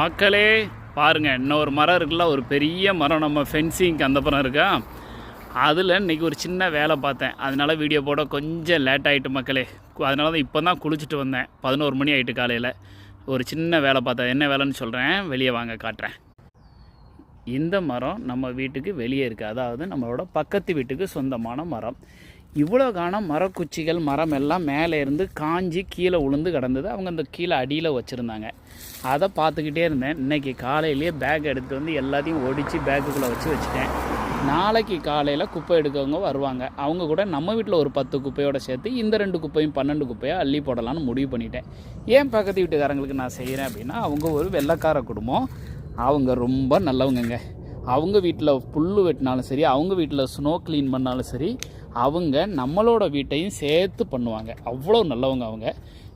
மக்களே பாருங்கள், இன்னொரு மரம் இருக்குல்ல, ஒரு பெரிய மரம் நம்ம ஃபென்சிங்க்கு அந்த புறம் இருக்கா. அதில் இன்றைக்கி ஒரு சின்ன வேலை பார்த்தேன். அதனால் வீடியோ போட கொஞ்சம் லேட் ஆகிட்டு மக்களே. அதனால தான் இப்போ தான் குளிச்சுட்டு வந்தேன். 11 மணி ஆகிட்டு காலையில். ஒரு சின்ன வேலை பார்த்தேன். என்ன வேலைன்னு சொல்கிறேன், வெளியே வாங்க காட்டுறேன். இந்த மரம் நம்ம வீட்டுக்கு வெளியே இருக்குது. அதாவது நம்மளோட பக்கத்து வீட்டுக்கு சொந்தமான மரம். இவ்வளோ காணம் மரக்குச்சிகள் மரம் எல்லாம் மேலே இருந்து காஞ்சி கீழே உளுந்து கிடந்தது. அவங்க அந்த கீழே அடியில் வச்சுருந்தாங்க. அதை பார்த்துக்கிட்டே இருந்தேன். இன்றைக்கி காலையிலேயே பேக் எடுத்துகிட்டு வந்து எல்லாத்தையும் ஒடித்து பேக்குக்குள்ளே வச்சுட்டேன். நாளைக்கு காலையில் குப்பை எடுக்கவங்க வருவாங்க. அவங்க கூட நம்ம வீட்டில் ஒரு 10 குப்பையோடு சேர்த்து இந்த 2 குப்பையும் 12 குப்பையாக அள்ளி போடலான்னு முடிவு பண்ணிட்டேன். ஏன் பக்கத்து வீட்டுக்காரங்களுக்கு நான் செய்கிறேன் அப்படின்னா, அவங்க ஒரு வெள்ளைக்கார குடும்பம். அவங்க ரொம்ப நல்லவங்கங்க. அவங்க வீட்டில் புல் வெட்டினாலும் சரி, அவங்க வீட்டில் ஸ்னோ க்ளீன் பண்ணாலும் சரி, அவங்க நம்மளோட வீட்டையும் சேர்த்து பண்ணுவாங்க. அவ்வளோ நல்லவங்க அவங்க.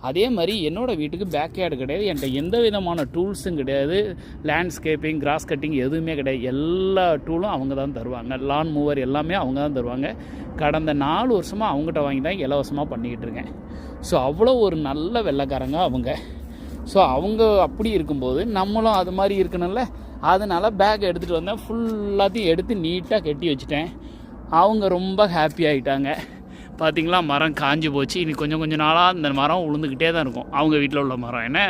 அதே மாதிரி என்னோடய வீட்டுக்கு பேக்யார்டு கிடையாது. என்கிட்ட எந்த விதமான டூல்ஸும் கிடையாது. லேண்ட்ஸ்கேப்பிங், கிராஸ் கட்டிங் எதுவுமே கிடையாது. எல்லா டூலும் அவங்க தான் தருவாங்க. லான் மூவர் எல்லாமே அவங்க தான் தருவாங்க. கடந்த 4 வருஷமாக அவங்ககிட்ட வாங்கி தான் இலவசமாக பண்ணிக்கிட்டு இருக்கேன். ஸோ அவ்வளோ ஒரு நல்ல வெள்ளைக்காரங்க அவங்க. ஸோ அவங்க அப்படி இருக்கும்போது நம்மளும் அது மாதிரி இருக்கணும்ல. அதனால் பேக் எடுத்துகிட்டு வந்தேன். ஃபுல்லாத்தையும் எடுத்து நீட்டாக கட்டி வச்சுட்டேன். அவங்க ரொம்ப ஹாப்பி ஆகிட்டாங்க. பார்த்திங்களா, மரம் காஞ்சி போச்சு. இனி கொஞ்சம் நாளாக அந்த மரம் உளுந்துக்கிட்டே தான் இருக்கும். அவங்க வீட்டில் உள்ள மரம் என்ன.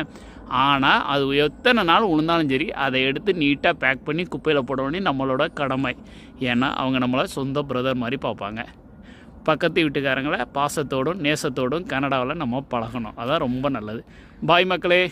ஆனால் அது எத்தனை நாள் உளுந்தாலும் சரி, அதை எடுத்து நீட்டாக பேக் பண்ணி குப்பையில் போட வேண்டிய நம்மளோட கடமை. ஏன்னா அவங்க நம்மளை சொந்த பிரதர் மாதிரி பார்ப்பாங்க. பக்கத்து வீட்டுக்காரங்களை பாசத்தோடும் நேசத்தோடும் கனடாவில் நம்ம பழகணும். அதான் ரொம்ப நல்லது. பாய் மக்களே.